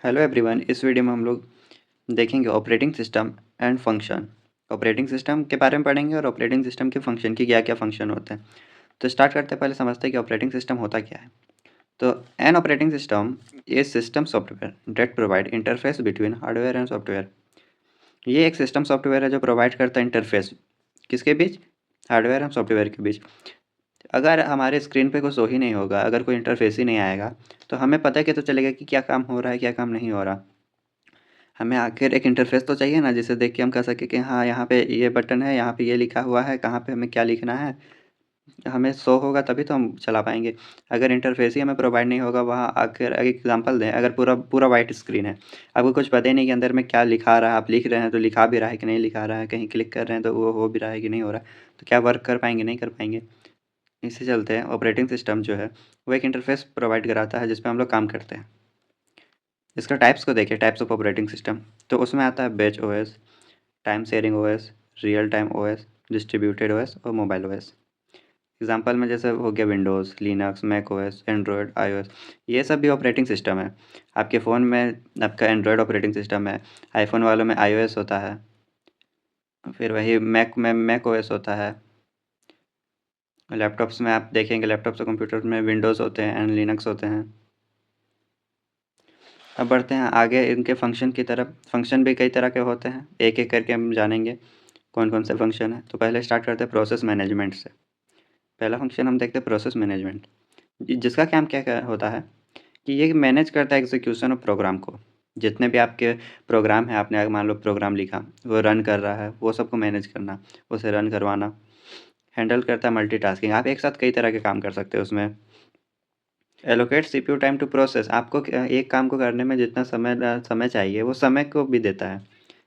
Hello everyone. इस video में हम लोग देखेंगे operating system and function. Operating system के बारे में पढ़ेंगे और ऑपरेटिंग सिस्टम के फंक्शन की क्या क्या फंक्शन होते हैं। तो स्टार्ट करते हैं, पहले समझते हैं कि ऑपरेटिंग सिस्टम होता क्या है। तो an operating system is system software that provide interface between hardware and software. ये एक सिस्टम सॉफ्टवेयर है जो प्रोवाइड करता है इंटरफेस किसके बीच, हार्डवेयर एंड सॉफ्टवेयर के बीच। अगर हमारे स्क्रीन पे कुछ शो ही नहीं होगा, अगर कोई इंटरफेस ही नहीं आएगा, तो हमें पता कैसे चलेगा कि क्या काम हो रहा है क्या काम नहीं हो रहा। हमें आखिर एक इंटरफ़ेस तो चाहिए ना, जिसे देख के हम कह सकें कि हाँ, यहाँ पे ये बटन है, यहाँ पे ये लिखा हुआ है, कहाँ पे हमें क्या लिखना है। हमें शो होगा तभी तो हम चला पाएँगे। अगर इंटरफ़ेस ही हमें प्रोवाइड नहीं होगा, वहाँ आखिर एक एग्ज़ाम्पल दें, अगर पूरा पूरा व्हाइट स्क्रीन है, आपको कुछ पता ही नहीं कि अंदर में क्या लिखा आ रहा है। आप लिख रहे हैं तो लिखा भी रहा है कि नहीं लिखा रहा है, कहीं क्लिक कर रहे हैं तो वो हो भी रहा है कि नहीं हो रहा है, तो क्या वर्क कर पाएँगे, नहीं कर पाएँगे। इसी चलते ऑपरेटिंग सिस्टम जो है, वो एक इंटरफ़ेस प्रोवाइड कराता है जिसपे हम लोग काम करते हैं। इसका टाइप्स को देखें, टाइप्स ऑफ ऑपरेटिंग सिस्टम, तो उसमें आता है batch OS, time sharing OS, real time OS, distributed OS और मोबाइल ओएस। एग्जांपल में जैसे हो गया Windows, Linux, Mac OS, Android, iOS, ये सब भी ऑपरेटिंग सिस्टम है। आपके फ़ोन में आपका एंड्रॉयड ऑपरेटिंग सिस्टम है, आईफोन वालों में आईओएस होता है, फिर वही मैक में मैक ओएस होता है। लैपटॉप्स में आप देखेंगे, लैपटॉप्स और कंप्यूटर में विंडोज़ होते हैं एंड लिनक्स होते हैं। अब बढ़ते हैं आगे इनके फंक्शन की तरफ। फंक्शन भी कई तरह के होते हैं, एक एक करके हम जानेंगे कौन कौन से फंक्शन है। तो पहले स्टार्ट करते हैं प्रोसेस मैनेजमेंट से। पहला फंक्शन हम देखते हैं प्रोसेस मैनेजमेंट, जिसका काम क्या क्या होता है कि ये मैनेज करता है एग्जीक्यूशन ऑफ प्रोग्राम को। जितने भी आपके प्रोग्राम हैं, आपने अगर मान लो प्रोग्राम लिखा, वो रन कर रहा है, वो सबको मैनेज करना, उसे रन करवाना। हैंडल करता है मल्टीटास्किंग, आप एक साथ कई तरह के काम कर सकते हो उसमें। Allocate CPU time to process, आपको एक काम को करने में जितना समय चाहिए, वो समय को भी देता है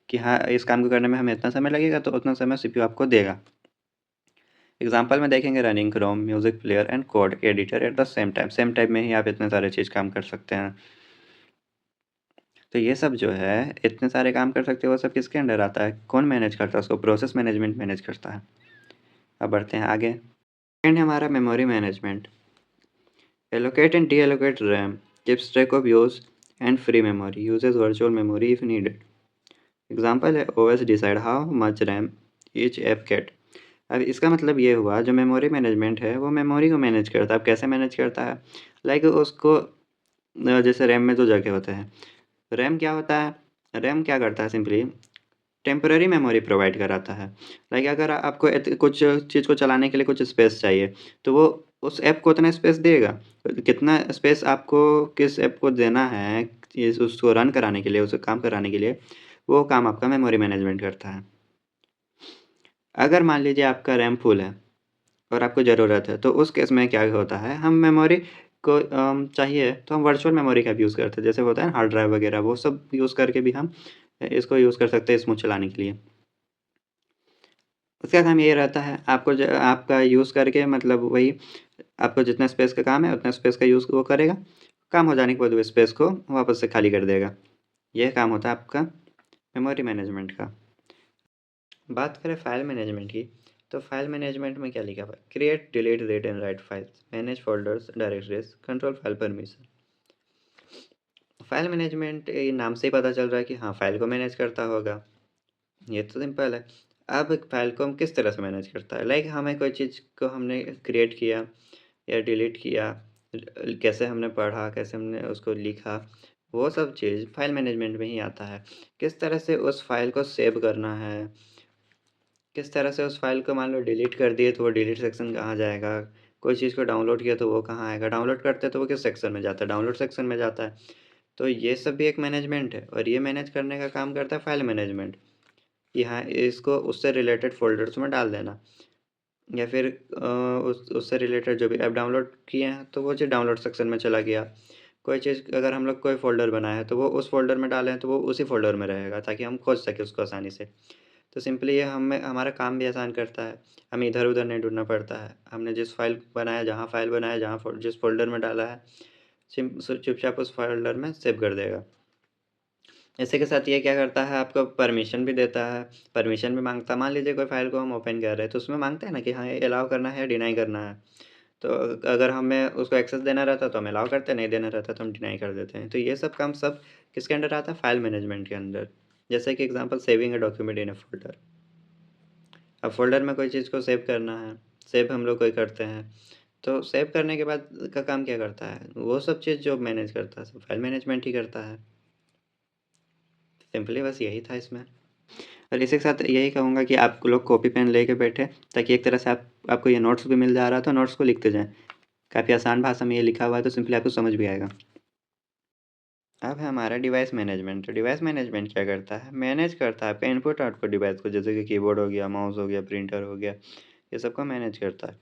कि हाँ, इस काम को करने में हमें इतना समय लगेगा, तो उतना समय सीपीयू आपको देगा। एग्जाम्पल में देखेंगे running Chrome, music player and code editor at the same time में ही आप इतने सारे चीज़ काम कर सकते हैं। तो ये सब जो है, इतने सारे काम कर सकते हैं, वो सब किसके अंडर आता है, कौन मैनेज करता है उसको, प्रोसेस मैनेजमेंट मैनेज करता है। अब बढ़ते हैं आगे। सेकेंड है हमारा memory management. Allocate and deallocate RAM, keeps track of use and free memory, uses virtual memory if needed. Example है OS decide how much RAM each app get. अब इसका मतलब ये हुआ, जो मेमोरी मैनेजमेंट है वो मेमोरी को मैनेज करता है। अब कैसे मैनेज करता है, लाइक उसको जैसे रैम में दो जगह होते हैं। रैम क्या होता है, रैम क्या करता है, सिंपली टेम्पररी मेमोरी प्रोवाइड कराता है। लाइक अगर आपको कुछ चीज़ को चलाने के लिए कुछ स्पेस चाहिए, तो वो उस ऐप को उतना स्पेस देगा। कितना स्पेस आपको किस ऐप को देना है, उसको रन कराने के लिए, उसे काम कराने के लिए, वो काम आपका मेमोरी मैनेजमेंट करता है। अगर मान लीजिए आपका रैम फुल है और आपको ज़रूरत है, तो उस केस में क्या होता है, हम मेमोरी को चाहिए तो हम वर्चुअल मेमोरी का भी यूज़ करते हैं। जैसे होता है ना हार्ड ड्राइव वगैरह, वो सब यूज़ करके भी हम इसको यूज़ कर सकते हैं स्मूथ चलाने के लिए। उसका काम ये रहता है, आपको आपका यूज़ करके, मतलब वही, आपको जितना स्पेस का काम है उतना स्पेस का यूज़ वो करेगा। काम हो जाने के बाद वो स्पेस को वापस से खाली कर देगा। यह काम होता है आपका मेमोरी मैनेजमेंट का। बात करें फाइल मैनेजमेंट की, तो फाइल मैनेजमेंट में क्या लिखा हुआ है, create delete read and right files, manage folders directories, control file permission. File management ये नाम से ही पता चल रहा है कि हाँ, फाइल को मैनेज करता होगा। ये तो सिंपल है। अब एक फाइल को हम किस तरह से मैनेज करता है, लाइक हमें कोई चीज़ को हमने क्रिएट किया या डिलीट किया, कैसे हमने पढ़ा, कैसे हमने उसको लिखा, वो सब चीज़ फाइल मैनेजमेंट में ही आता है। किस तरह से उस फाइल को सेव करना है, किस तरह से उस फाइल को मान लो डिलीट कर दिए तो वो डिलीट सेक्शन कहाँ जाएगा, कोई चीज़ को डाउनलोड किया तो वो कहाँ आएगा, डाउनलोड करते हैं तो वो किस सेक्शन में जाता है, डाउनलोड सेक्शन में जाता है। तो ये सब भी एक मैनेजमेंट है, और ये मैनेज करने का काम करता है फाइल मैनेजमेंट, कि हाँ, इसको उससे रिलेटेड फ़ोल्डर्स में डाल देना, या फिर उससे रिलेटेड जो भी ऐप डाउनलोड किए हैं तो वो चीज़ डाउनलोड सेक्शन में चला गया। कोई चीज़ अगर हम लोग कोई फ़ोल्डर बनाया है तो वो उस फ़ोल्डर में डालें तो वो उसी फ़ोल्डर में रहेगा, ताकि हम खोज सकें उसको आसानी से। तो सिंपली ये हमें हमारा काम भी आसान करता है, हमें इधर-उधर नहीं ढूँढना पड़ता है। हमने जिस फ़ाइल बनाया, जहाँ जिस फ़ोल्डर में डाला है, चुपचाप उस फ़ोल्डर में सेव कर देगा। इसी के साथ ये क्या करता है, आपको परमिशन भी देता है, परमिशन भी माँगता है। मान लीजिए कोई फ़ाइल को हम ओपन कर रहे हैं, तो उसमें माँगता है ना कि हाँ, ये अलाउ करना है या डिनाई करना है। तो अगर हमें उसको एक्सेस देना रहता है तो हम अलाउ करते हैं, नहीं देना रहता तो हम डिनाई कर देते हैं। तो ये सब काम सब किसके अंडर आता है? फाइल मैनेजमेंट के अंदर। जैसे कि example saving a document in a folder. अब फ़ोल्डर में कोई चीज़ को सेव करना है, सेव हम लोग कोई करते हैं, तो सेव करने के बाद का काम क्या करता है? वो सब चीज़ जो मैनेज करता है, सब फाइल मैनेजमेंट ही करता है। सिंपली बस यही था इसमें। और इसी के साथ यही कहूँगा कि आप लोग कॉपी पेन लेके बैठे, ताकि एक तरह से आपको ये नोट्स भी मिल जा रहा है तो नोट्स को लिखते जाएँ। काफ़ी आसान भाषा में ये लिखा हुआ है तो सिंपली आपको समझ भी आएगा। अब है हमारा डिवाइस मैनेजमेंट। तो डिवाइस मैनेजमेंट क्या करता है? मैनेज करता है आपका इनपुट आउटपुट डिवाइस को, जैसे कि कीबोर्ड हो गया, माउस हो गया, प्रिंटर हो गया, ये सबको मैनेज करता है।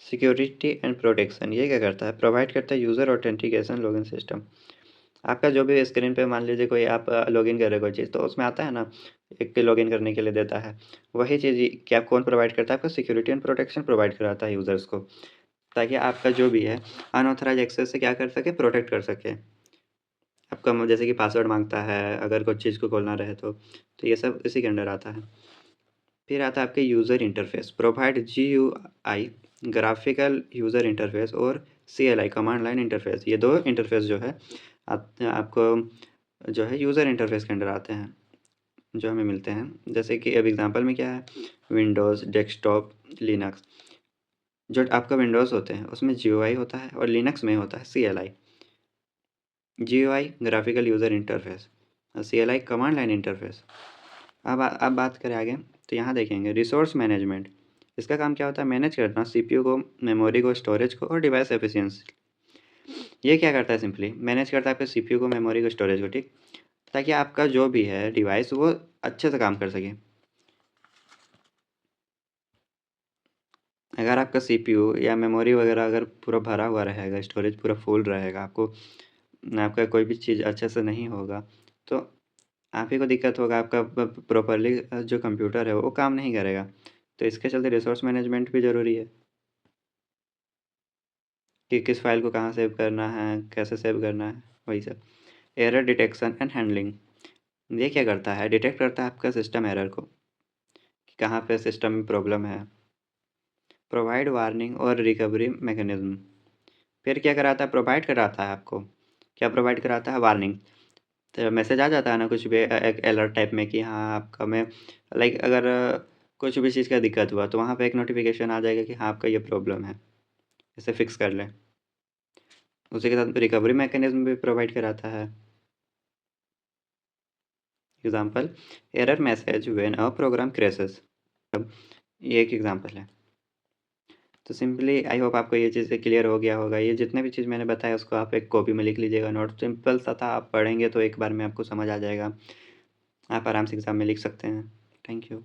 सिक्योरिटी एंड प्रोटेक्शन ये क्या करता है? प्रोवाइड करता है यूज़र ऑथेंटिकेशन लॉगिन सिस्टम। आपका जो भी स्क्रीन पे मान लीजिए कोई आप लॉगिन कर रहे हो कोई चीज़, तो उसमें आता है ना, एक लॉगिन करने के लिए देता है। वही चीज़ क्या कौन प्रोवाइड करता है? आपका सिक्योरिटी एंड प्रोटेक्शन प्रोवाइड कराता है यूज़र्स को, ताकि आपका जो भी है अनऑथराइज़ एक्सेस से क्या कर सके? प्रोटेक्ट कर सके। आपका जैसे कि पासवर्ड माँगता है, अगर कुछ चीज़ को खोलना रहे तो ये सब इसी के अंडर आता है। फिर आता है आपके user interface, provide GUI graphical user interface और सीएलआई कमांड लाइन इंटरफ़ेस। ये 2 इंटरफ़ेस जो है आपको जो है यूज़र इंटरफ़ेस के अंडर आते हैं, जो हमें मिलते हैं। जैसे कि अब एग्ज़ाम्पल में क्या है? Windows, desktop, Linux. जो आपका विंडोज़ होते हैं उसमें जीयूआई होता है और लिनक्स में होता है CLI. GUI graphical user interface और सीएलआई कमांड लाइन इंटरफ़ेस। अब बात करें आगे, तो यहाँ देखेंगे रिसोर्स मैनेजमेंट। इसका काम क्या होता है? मैनेज करना सीपीयू को, मेमोरी को, स्टोरेज को और डिवाइस एफिशिएंसी। ये क्या करता है? सिंपली मैनेज करता है आपके सीपीयू को, मेमोरी को, स्टोरेज को, ठीक, ताकि आपका जो भी है डिवाइस वो अच्छे से काम कर सके। अगर आपका सीपीयू या मेमोरी वगैरह अगर पूरा भरा हुआ रहेगा, स्टोरेज पूरा फुल रहेगा, आपका कोई भी चीज़ अच्छे से नहीं होगा, तो आप ही को दिक्कत होगा, आपका प्रॉपरली जो कंप्यूटर है वो काम नहीं करेगा। तो इसके चलते रिसोर्स मैनेजमेंट भी ज़रूरी है कि किस फाइल को कहाँ सेव करना है, कैसे सेव करना है, वही सब। एरर डिटेक्शन एंड हैंडलिंग, ये क्या करता है? डिटेक्ट करता है आपका सिस्टम एरर को कि कहाँ पे सिस्टम में प्रॉब्लम है। प्रोवाइड वार्निंग और रिकवरी मैकेनिज्म। फिर क्या कराता है? प्रोवाइड कराता है आपको, क्या प्रोवाइड कराता है? वार्निंग। तो मैसेज आ जाता है ना कुछ भी एक अलर्ट टाइप में कि हाँ आपका में लाइक अगर कुछ भी चीज़ का दिक्कत हुआ तो वहाँ पे एक नोटिफिकेशन आ जाएगा कि हाँ आपका ये प्रॉब्लम है, इसे फिक्स कर लें। उसी के साथ रिकवरी मैकेनिज्म भी प्रोवाइड कराता है। Example, error message when a program crashes. अब ये एक एग्जांपल है। तो सिंपली आई होप आपको ये चीज़ क्लियर हो गया होगा। ये जितने भी चीज़ मैंने बताया उसको आप एक कॉपी में लिख लीजिएगा नोट। सिंपल सा था, आप पढ़ेंगे तो एक बार में आपको समझ आ जाएगा। आप आराम से एग्ज़ाम में लिख सकते हैं। Thank you.